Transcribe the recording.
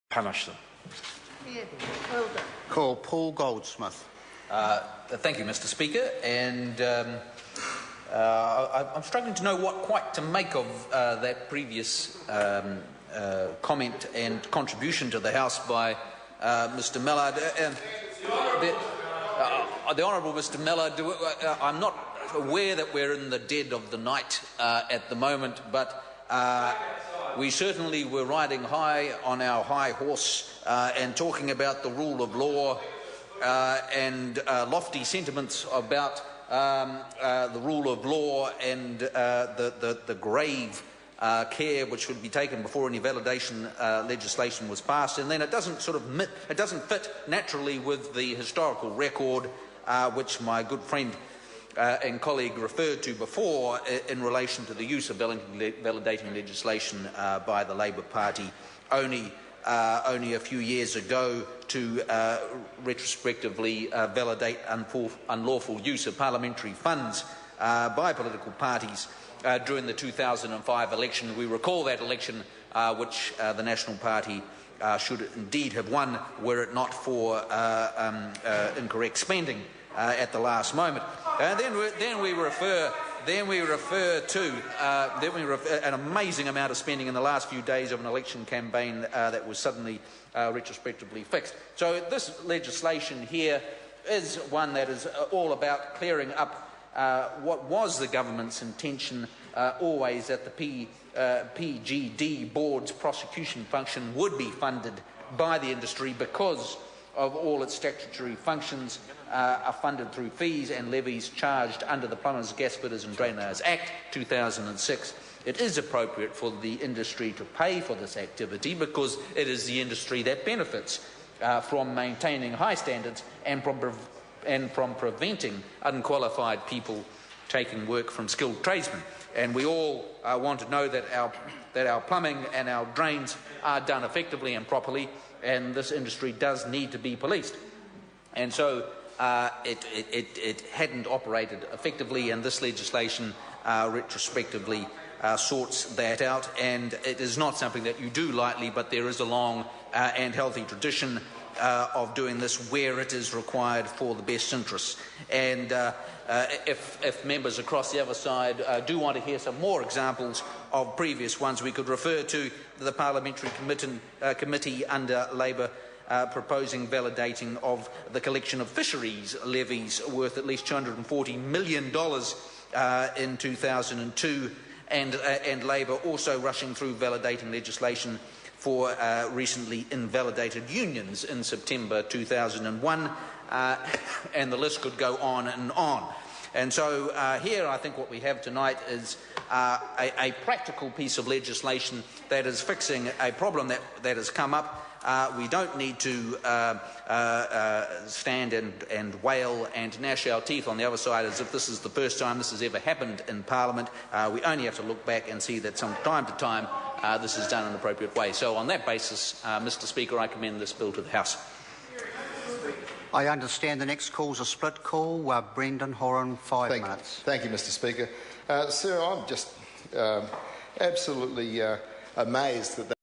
punish them. Call Paul Goldsmith. Thank you, Mr. Speaker, and I'm struggling to know what quite to make of that previous comment and contribution to the House by Mr. Mallard. The Honourable Mr. Mallard, I'm not aware that we're in the dead of the night at the moment, but we certainly were riding high on our high horse and talking about the rule of law and lofty sentiments about the rule of law and the grave care which should be taken before any validation legislation was passed, and then it doesn't fit naturally with the historical record which my good friend and colleague referred to before in relation to the use of validating legislation by the Labour Party only a few years ago to retrospectively validate unlawful use of parliamentary funds by political parties during the 2005 election. We recall that election which the National Party should indeed have won were it not for incorrect spending at the last moment. And then we refer to an amazing amount of spending in the last few days of an election campaign that was suddenly retrospectively fixed. So this legislation here is one that is all about clearing up what was the government's intention always, that the PGD board's prosecution function would be funded by the industry because of all its statutory functions are funded through fees and levies charged under the Plumbers, Gasfitters and Drainlayers Act 2006. It is appropriate for the industry to pay for this activity because it is the industry that benefits from maintaining high standards and from preventing unqualified people taking work from skilled tradesmen. And we all want to know that our plumbing and our drains are done effectively and properly, and this industry does need to be policed. And so it hadn't operated effectively, and this legislation retrospectively sorts that out. And it is not something that you do lightly, but there is a long and healthy tradition of doing this where it is required for the best interests. And if members across the other side do want to hear some more examples of previous ones, we could refer to the Parliamentary Committee under Labour proposing validating of the collection of fisheries levies worth at least $240 million in 2002, and Labour also rushing through validating legislation for recently invalidated unions in September 2001, and the list could go on and on. And so here I think what we have tonight is a practical piece of legislation that is fixing a problem that has come up. We don't need to stand and wail and gnash our teeth on the other side as if this is the first time this has ever happened in Parliament. We only have to look back and see that from time to time this is done in an appropriate way. So on that basis, Mr. Speaker, I commend this bill to the House. I understand the next call is a split call. Brendan Horan, 5 minutes. Thank you, Mr. Speaker. Sir, I'm just absolutely amazed that